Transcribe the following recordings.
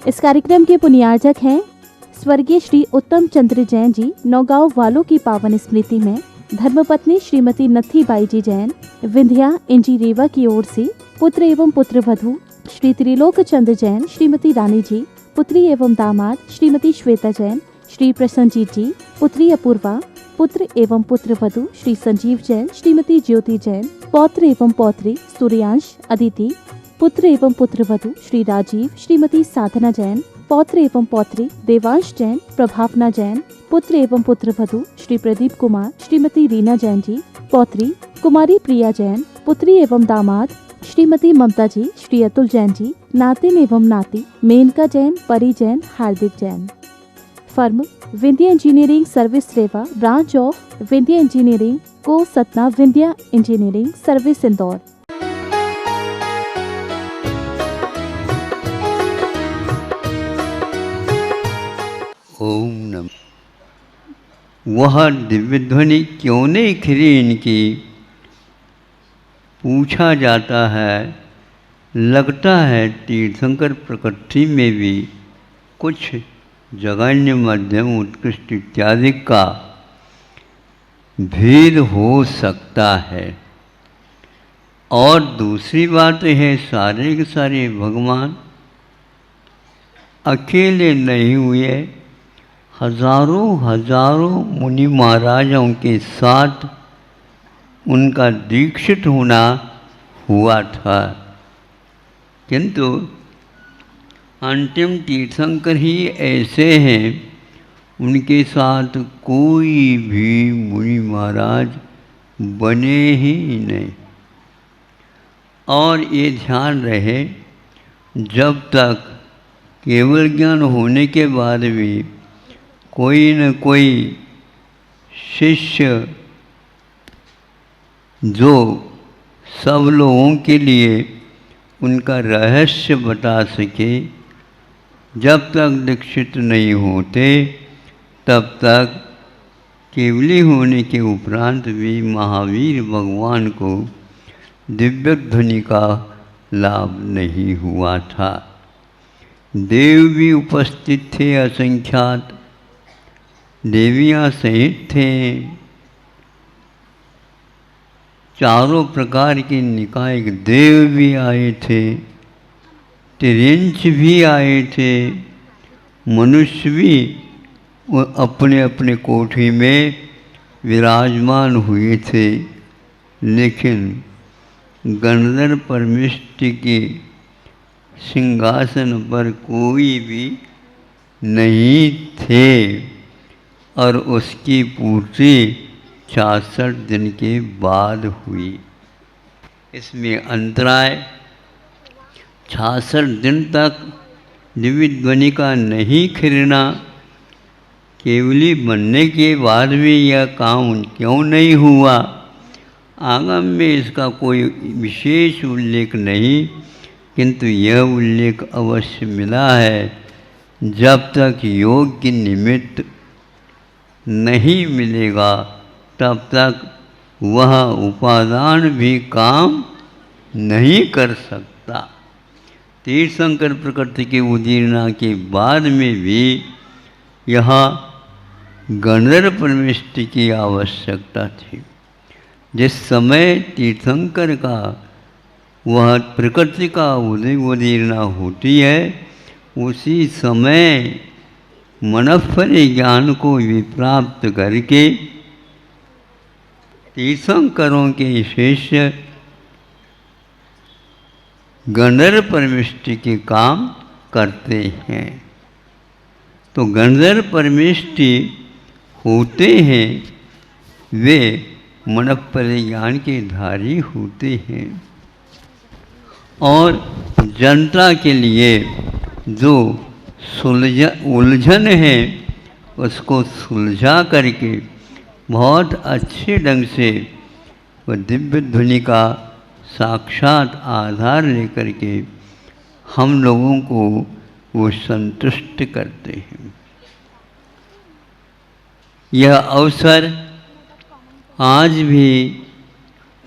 इस कार्यक्रम के पुण्यार्जक हैं स्वर्गीय श्री उत्तम चंद्र जैन जी। नौगांव वालों की पावन स्मृति में धर्मपत्नी श्रीमती नथी बाई जी जैन विंध्या इंजी रेवा की ओर से पुत्र एवं पुत्र वधू श्री त्रिलोक चंद्र जैन, श्रीमती रानी जी, पुत्री एवं दामाद श्रीमती श्वेता जैन, श्री प्रसन्नजीत जी, पुत्री अपूर्वा, पुत्र एवं पुत्र वधू श्री संजीव जैन, श्रीमती ज्योति जैन, पौत्र एवं पौत्री सूर्यांश, अदिति, पुत्र एवं पुत्र वधू श्री राजीव, श्रीमती साधना जैन, पौत्र एवं पौत्री देवांश जैन, प्रभावना जैन, पुत्र एवं पुत्र वधू श्री प्रदीप कुमार, श्रीमती रीना जैन जी, पौत्री कुमारी प्रिया जैन, पुत्री एवं दामाद श्रीमती ममता जी, श्री अतुल जैन जी, नातिन एवं नाती Menka Jain, Pari Jain, Hardik Jain. Firm Vindhya engineering service Rewa, branch of Vindhya engineering को सतना, विंध्या इंजीनियरिंग सर्विस इंदौर। ओम नमः। वह दिव्य ध्वनि क्यों नहीं खिरी इनकी, पूछा जाता है। लगता है तीर्थंकर प्रकृति में भी कुछ जघन्य, मध्यम, उत्कृष्ट इत्यादि का भेद हो सकता है। और दूसरी बात है, सारे के सारे भगवान अकेले नहीं हुए, हजारों हजारों मुनि महाराजों के साथ उनका दीक्षित होना हुआ था। किंतु अंतिम तीर्थंकर ही ऐसे हैं, उनके साथ कोई भी मुनि महाराज बने ही नहीं। और ये ध्यान रहे, जब तक केवल ज्ञान होने के बाद भी कोई न कोई शिष्य जो सब लोगों के लिए उनका रहस्य बता सके, जब तक दीक्षित नहीं होते तब तक केवली होने के उपरांत भी महावीर भगवान को दिव्य ध्वनि का लाभ नहीं हुआ था। देव भी उपस्थित थे असंख्यात, देवियाँ सहित थे, चारों प्रकार के निकाय देव भी आए थे, तिर्यंच भी आए थे, मनुष्य भी अपने अपने कोठी में विराजमान हुए थे। लेकिन गंधर्व परमेष्टि के सिंहासन पर कोई भी नहीं थे और उसकी पूर्ति 66 दिन के बाद हुई। इसमें अंतराय 66 दिन तक दिव्य ध्वनि का नहीं खिरना, केवली बनने के बाद भी यह काम क्यों नहीं हुआ, आगम में इसका कोई विशेष उल्लेख नहीं, किंतु यह उल्लेख अवश्य मिला है। जब तक योग्य निमित्त नहीं मिलेगा तब तक वह उपादान भी काम नहीं कर सकता। तीर्थंकर प्रकृति के उदीरना के बाद में भी यहाँ गंधर्व परमेष्टि की आवश्यकता थी। जिस समय तीर्थंकर का वह प्रकृति का उदीरना होती है, उसी समय मनस्फली ज्ञान को विप्राप्त करके तीर्थंकरों के शिष्य गंधर्व परमेष्टि के काम करते हैं। तो गंधर्व परमेष्टि होते हैं, वे मनस्फली ज्ञान के धारी होते हैं। और जनता के लिए जो उलझन है उसको सुलझा करके बहुत अच्छे ढंग से वह दिव्य ध्वनि का साक्षात आधार लेकर के हम लोगों को वो संतुष्ट करते हैं। यह अवसर आज भी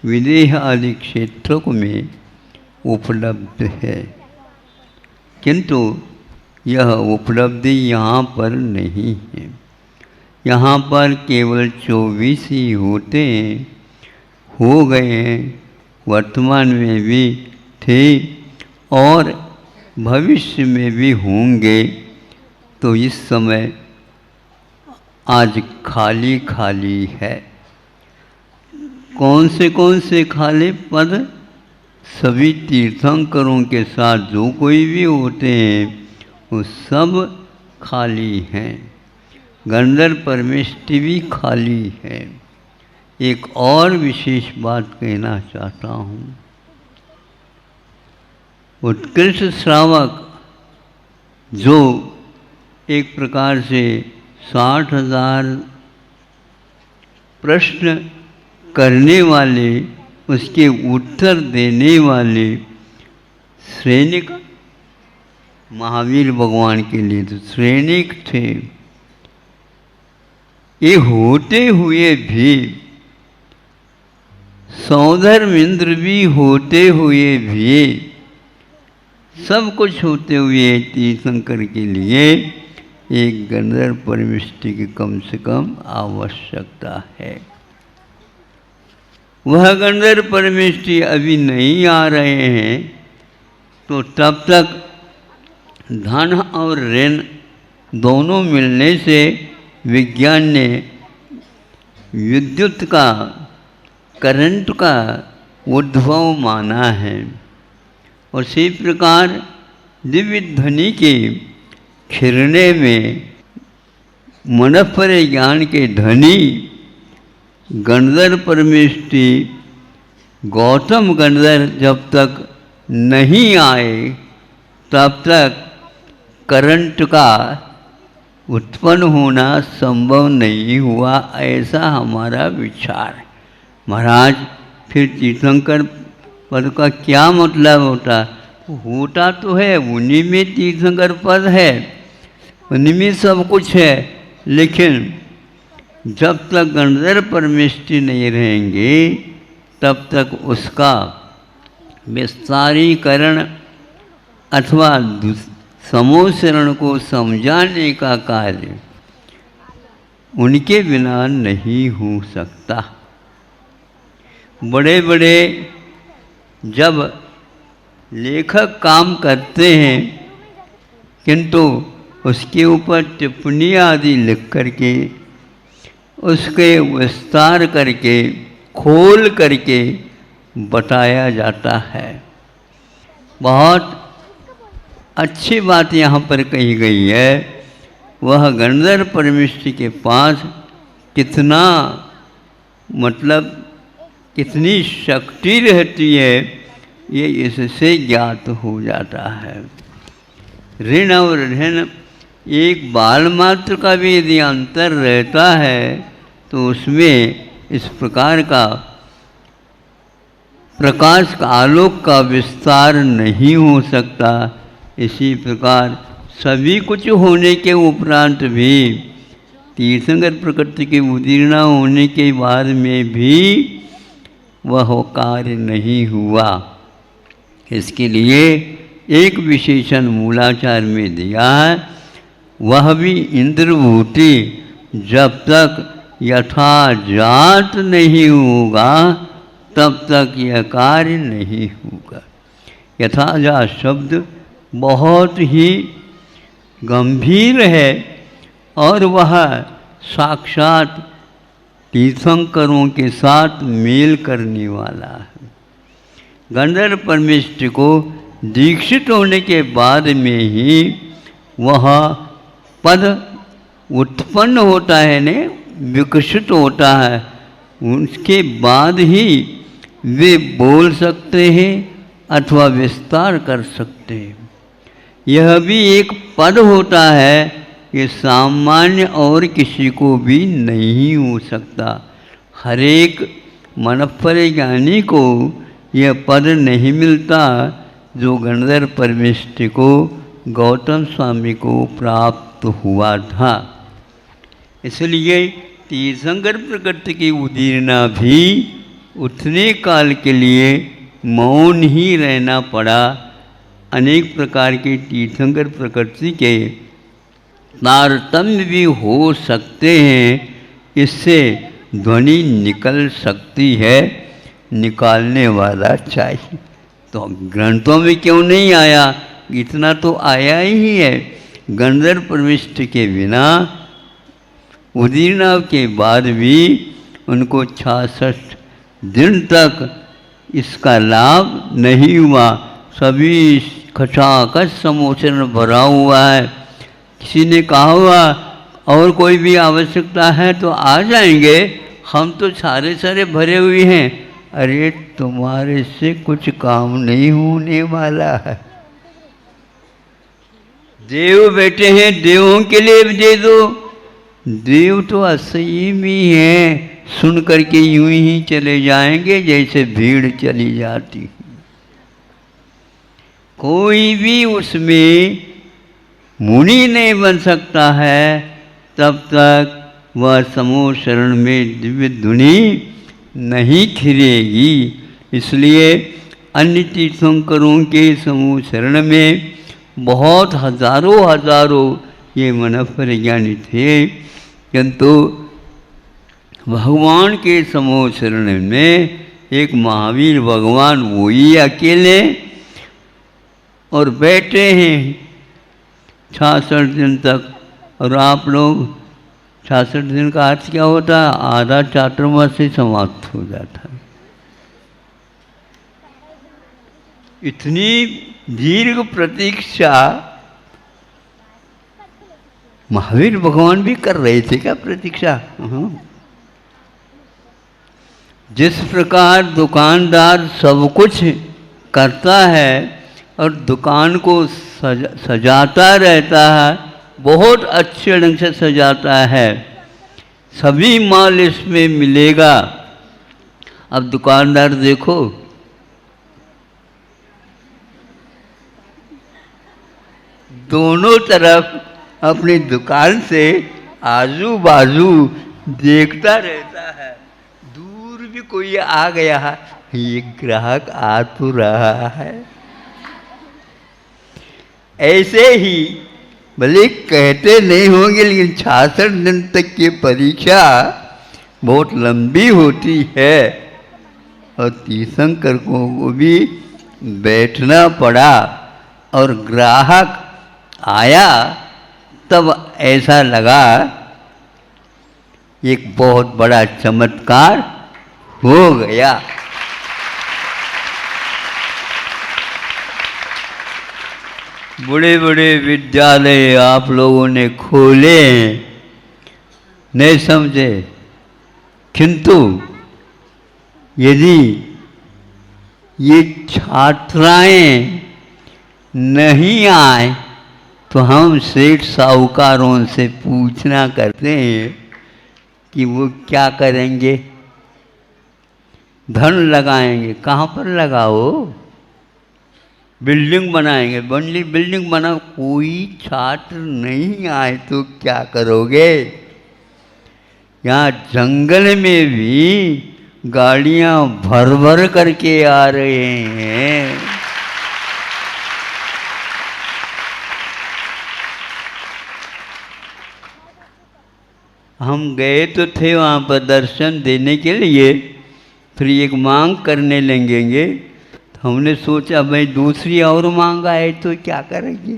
विदेह आदि क्षेत्रों में उपलब्ध है, किंतु यह उपलब्धि यहाँ पर नहीं है। यहाँ पर केवल 24 ही होते हैं, हो गए हैं, वर्तमान में भी थे और भविष्य में भी होंगे। तो इस समय आज खाली खाली है। कौन से खाली पद? सभी तीर्थंकरों के साथ जो कोई भी होते हैं वो सब खाली हैं। गंधर्व परमेष्टि भी खाली है। एक और विशेष बात कहना चाहता हूँ। उत्कृष्ट श्रावक जो एक प्रकार से 60,000 प्रश्न करने वाले, उसके उत्तर देने वाले सैनिक महावीर भगवान के लिए तो सैनिक थे। ये होते हुए भी, सौधर्म इंद्र भी होते हुए भी, सब कुछ होते हुए तीर्थंकर के लिए एक गंधर्व परमेष्टि की कम से कम आवश्यकता है। वह गंधर्व परमेष्टि अभी नहीं आ रहे हैं तो तब तक धन और ऋण दोनों मिलने से विज्ञान ने विद्युत का, करंट का उद्भव माना है। और इसी प्रकार दिव्य ध्वनि के खिरने में मनोपर ज्ञान के धनी गंधर्व परमेष्टि गौतम गंधर्व जब तक नहीं आए तब तक करंट का उत्पन्न होना संभव नहीं हुआ, ऐसा हमारा विचार है। महाराज फिर तीर्थंकर पद का क्या मतलब होता? होता तो है, उन्हीं में तीर्थंकर पद है, उन्हीं में सब कुछ है, लेकिन जब तक गंधर्व परमेष्टि नहीं रहेंगे तब तक उसका विस्तारीकरण अथवा समोसरण को समझाने का कार्य उनके बिना नहीं हो सकता। बड़े बड़े जब लेखक काम करते हैं किंतु उसके ऊपर टिप्पणी आदि लिख करके, उसके विस्तार करके, खोल करके बताया जाता है। बहुत अच्छी बात यहाँ पर कही गई है। वह गंधर्व परमेष्टि के पास कितना, मतलब कितनी शक्ति रहती है, ये इससे ज्ञात हो जाता है। ऋण और ऋण एक बाल मात्र का भी यदि अंतर रहता है तो उसमें इस प्रकार का प्रकाश का, आलोक का विस्तार नहीं हो सकता। इसी प्रकार सभी कुछ होने के उपरांत भी, तीर्थंकर प्रकृति के उदीर्ण होने के बाद में भी वह कार्य नहीं हुआ। इसके लिए एक विशेषण मूलाचार में दिया है, वह भी इंद्रभूति जब तक यथाजात नहीं होगा तब तक यह कार्य नहीं होगा। यथाजात शब्द बहुत ही गंभीर है और वह साक्षात तीर्थंकरों के साथ मेल करने वाला है। गंधर्व परमेष्टि को दीक्षित होने के बाद में ही वह पद उत्पन्न होता है, ने विकसित होता है। उसके बाद ही वे बोल सकते हैं अथवा विस्तार कर सकते हैं। यह भी एक पद होता है, ये सामान्य और किसी को भी नहीं हो सकता। हर एक मनोपर ज्ञानी को यह पद नहीं मिलता जो गंधर्व परमेष्टि को गौतम स्वामी को प्राप्त हुआ था। इसलिए तीर्थंकर प्रकृति की उदीरना भी उतने काल के लिए मौन ही रहना पड़ा अनेक प्रकार के तीर्थंकर प्रकृति के तारतम्य भी हो सकते हैं, इससे ध्वनि निकल सकती है, निकालने वाला चाहिए। तो ग्रंथों में क्यों नहीं आया? इतना तो आया ही है। गंधर्व प्रविष्टि के बिना उदीर्णाव के बाद भी उनको 66 दिन तक इसका लाभ नहीं हुआ। सभी खचाखच समोचन भरा हुआ है। किसी ने कहा हुआ और कोई भी आवश्यकता है तो आ जाएंगे, हम तो सारे सारे भरे हुए हैं। अरे तुम्हारे से कुछ काम नहीं होने वाला है। देव बैठे हैं, देवों के लिए भी दे दो। देव तो असयमी हैं, सुन करके यूं ही चले जाएंगे जैसे भीड़ चली जाती है। कोई भी उसमें मुनि नहीं बन सकता है तब तक वह समूह शरण में दिव्य धुनी नहीं खिलेगी। इसलिए अन्य तीर्थंकरों के समूह शरण में बहुत हजारों ये मनोफर ज्ञानी थे, किंतु भगवान के समूह शरण में एक महावीर भगवान वही अकेले और बैठे हैं 66 दिन तक। और आप लोग 66 दिन का अर्थ क्या होता है? आधा चातुर्मास से समाप्त हो जाता है। इतनी दीर्घ प्रतीक्षा महावीर भगवान भी कर रहे थे क्या प्रतीक्षा? जिस प्रकार दुकानदार सब कुछ करता है और दुकान को सजाता रहता है, बहुत अच्छे ढंग से सजाता है, सभी माल इसमें मिलेगा। अब दुकानदार देखो, दोनों तरफ अपनी दुकान से आजू बाजू देखता रहता है। दूर भी कोई आ गया है, ये ग्राहक आ तो रहा है। ऐसे ही भले कहते नहीं होंगे, लेकिन 66 दिन तक की परीक्षा बहुत लंबी होती है और तीर्थंकर को भी बैठना पड़ा। और ग्राहक आया तब ऐसा लगा एक बहुत बड़ा चमत्कार हो गया। बड़े बड़े विद्यालय आप लोगों ने खोले, नहीं समझे, किंतु यदि ये छात्राएं नहीं आए तो हम सेठ साहूकारों से पूछना करते हैं कि वो क्या करेंगे। धन लगाएंगे, कहाँ पर लगाओ? बिल्डिंग बनाएंगे, बिल्डिंग बनाओ। कोई छात्र नहीं आए तो क्या करोगे? यहाँ जंगल में भी गाड़ियाँ भर भर करके आ रहे हैं। हम गए तो थे वहाँ पर दर्शन देने के लिए, फिर एक मांग करने लगेंगे। तो हमने सोचा भाई दूसरी और मांग आए तो क्या करेंगे।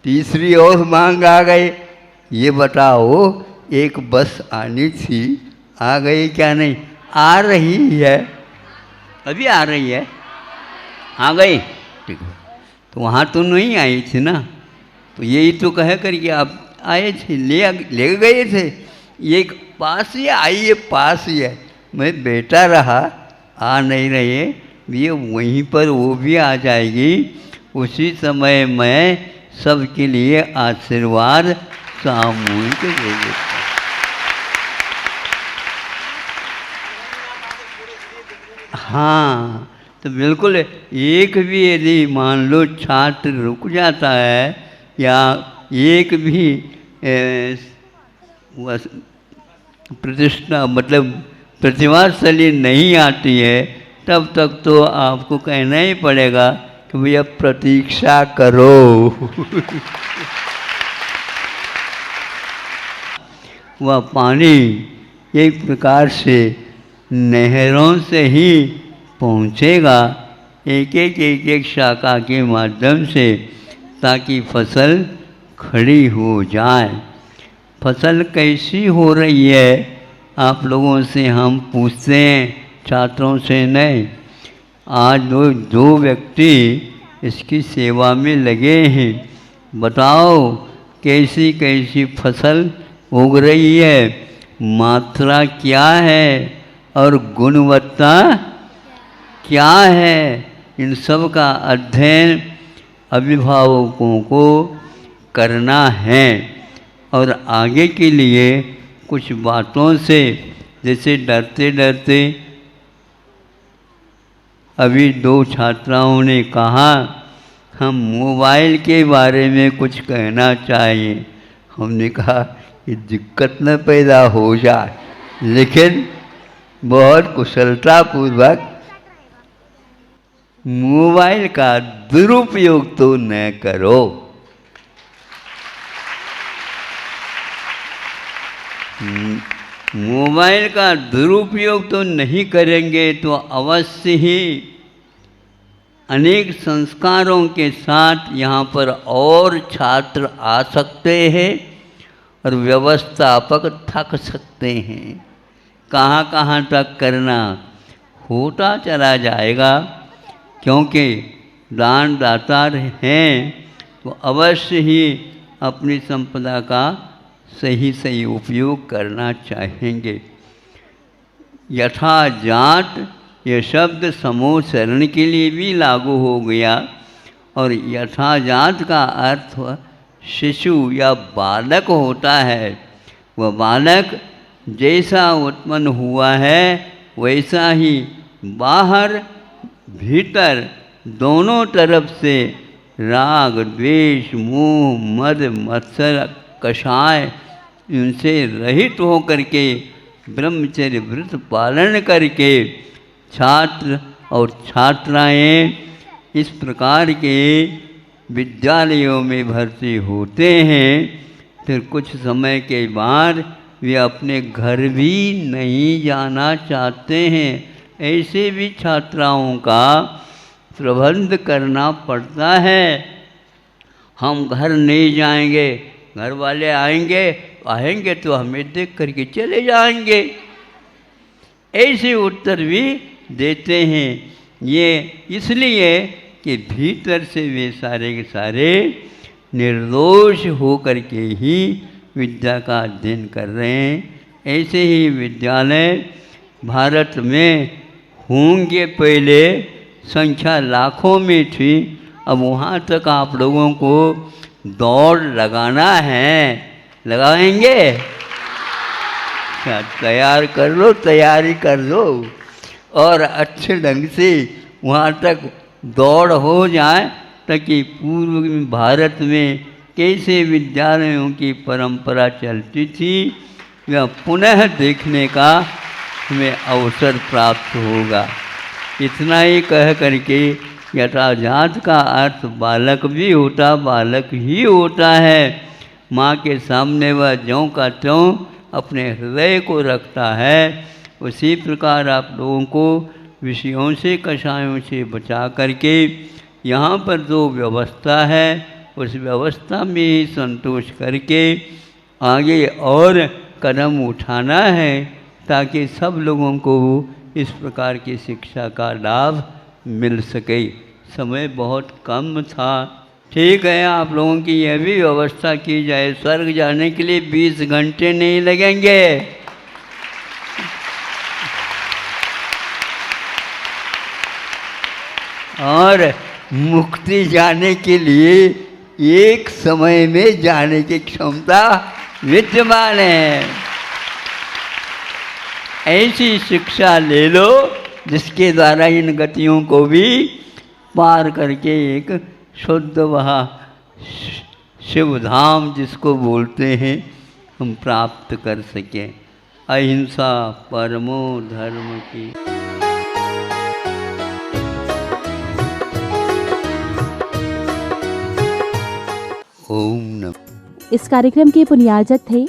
तीसरी और मांग आ गए, ये बताओ एक बस आनी थी, आ गई क्या? नहीं आ रही है, अभी आ रही है, आ गई, ठीक है। तो वहाँ तो नहीं आई थी ना, तो यही तो कह करके आप आए थे, ले गए थे। ये पास ही आई है, पास ही है। मैं बैठा रहा, आ नहीं रहे, ये वहीं पर वो भी आ जाएगी। उसी समय मैं सबके लिए आशीर्वाद सामूहिक दे देता। हाँ, तो बिल्कुल एक भी यदि मान लो छात्र रुक जाता है या एक भी प्रतिष्ठा मतलब प्रतिभाशाली नहीं आती है, तब तक तो आपको कहना ही पड़ेगा कि भैया प्रतीक्षा करो। वह पानी एक प्रकार से नहरों से ही पहुँचेगा, एक शाखा के माध्यम से, ताकि फसल खड़ी हो जाए। फसल कैसी हो रही है आप लोगों से हम पूछते हैं, छात्रों से नहीं। आज दो व्यक्ति इसकी सेवा में लगे हैं। बताओ कैसी कैसी फसल उग रही है, मात्रा क्या है और गुणवत्ता क्या है। इन सब का अध्ययन अभिभावकों को करना है और आगे के लिए कुछ बातों से, जैसे डरते डरते अभी 2 छात्राओं ने कहा हम मोबाइल के बारे में कुछ कहना चाहिए। हमने कहा कि दिक्कत न पैदा हो जाए, लेकिन बहुत कुशलतापूर्वक मोबाइल का दुरुपयोग तो न करो। मोबाइल का दुरुपयोग तो नहीं करेंगे तो अवश्य ही अनेक संस्कारों के साथ यहाँ पर और छात्र आ सकते हैं और व्यवस्थापक थक सकते हैं। कहाँ कहाँ तक करना होता चला जाएगा, क्योंकि दान दाता हैं तो अवश्य ही अपनी संपदा का सही उपयोग करना चाहेंगे। यथाजात यह शब्द समूह शरण के लिए भी लागू हो गया और यथाजात का अर्थ शिशु या बालक होता है। वह बालक जैसा उत्पन्न हुआ है वैसा ही बाहर भीतर दोनों तरफ से राग द्वेष मोह मद मत्सर कषाय इनसे रहित होकर के ब्रह्मचर्य व्रत पालन करके छात्र और छात्राएं इस प्रकार के विद्यालयों में भर्ती होते हैं। फिर कुछ समय के बाद वे अपने घर भी नहीं जाना चाहते हैं। ऐसे भी छात्राओं का प्रबंध करना पड़ता है। हम घर नहीं जाएंगे, घर वाले आएंगे तो हमें देख करके चले जाएंगे, ऐसे उत्तर भी देते हैं। ये इसलिए कि भीतर से वे सारे के सारे निर्दोष हो कर के ही विद्या का अध्ययन कर रहे हैं। ऐसे ही विद्यालय भारत में होंगे, पहले संख्या लाखों में थी, अब वहाँ तक आप लोगों को दौड़ लगाना है। लगाएंगे? तैयार कर लो, तैयारी कर लो और अच्छे ढंग से वहाँ तक दौड़ हो जाए, ताकि पूर्व भारत में कैसे विद्यालयों की परंपरा चलती थी वह पुनः देखने का हमें अवसर प्राप्त होगा। इतना ही कह करके यथाजात का अर्थ बालक भी होता, बालक ही होता है। माँ के सामने वह ज्यों का त्यों अपने हृदय को रखता है। उसी प्रकार आप लोगों को विषयों से कषायों से बचा करके यहाँ पर जो व्यवस्था है उस व्यवस्था में ही संतोष करके आगे और कदम उठाना है, ताकि सब लोगों को इस प्रकार की शिक्षा का लाभ मिल सके। समय बहुत कम था, ठीक है, आप लोगों की यह भी व्यवस्था की जाए। स्वर्ग जाने के लिए 20 घंटे नहीं लगेंगे। और मुक्ति जाने के लिए एक समय में जाने की क्षमता विद्यमान है। ऐसी शिक्षा ले लो जिसके द्वारा इन गतियों को भी पार करके एक शुद्ध वहाँ शिव धाम जिसको बोलते हैं हम प्राप्त कर सकें। अहिंसा परमो धर्म की। ओम नमः। इस कार्यक्रम के पुण्यार्जक थे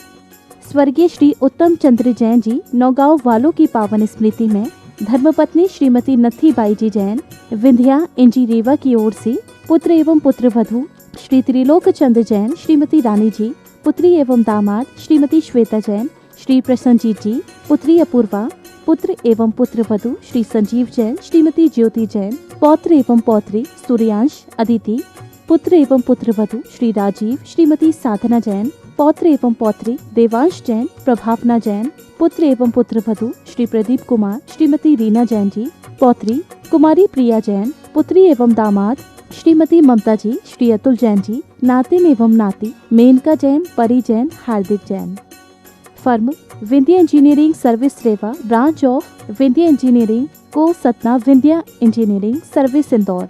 स्वर्गीय श्री उत्तम चंद्र जैन जी। नौगांव वालों की पावन स्मृति में धर्मपत्नी श्रीमती नत्थी बाई जी जैन विंध्या एनजी रेवा की ओर से पुत्र एवं पुत्र वधू श्री त्रिलोक चंद्र जैन, श्रीमती रानी जी, पुत्री एवं दामाद श्रीमती श्वेता जैन, श्री प्रसन्नजीत जी, पुत्री अपूर्वा, पुत्र एवं पुत्र वधू श्री संजीव जैन, श्रीमती ज्योति जैन, पौत्र एवं पौत्री सूर्यांश, अदिति, पुत्र एवं पुत्र वधू श्री राजीव, श्रीमती साधना जैन, पौत्र एवं पौत्री देवांश जैन, प्रभावना जैन, पुत्र एवं पुत्र वधू श्री प्रदीप कुमार, श्रीमती रीना जैन जी, पौत्री कुमारी प्रिया जैन, पुत्री एवं दामाद श्रीमती ममता जी, श्री अतुल जैन जी, नातिन एवं नाती Menka Jain, Pari Jain, Hardik Jain. Firm Vindhya engineering service Rewa, branch of Vindhya engineering को सतना, विंध्या इंजीनियरिंग सर्विस इंदौर।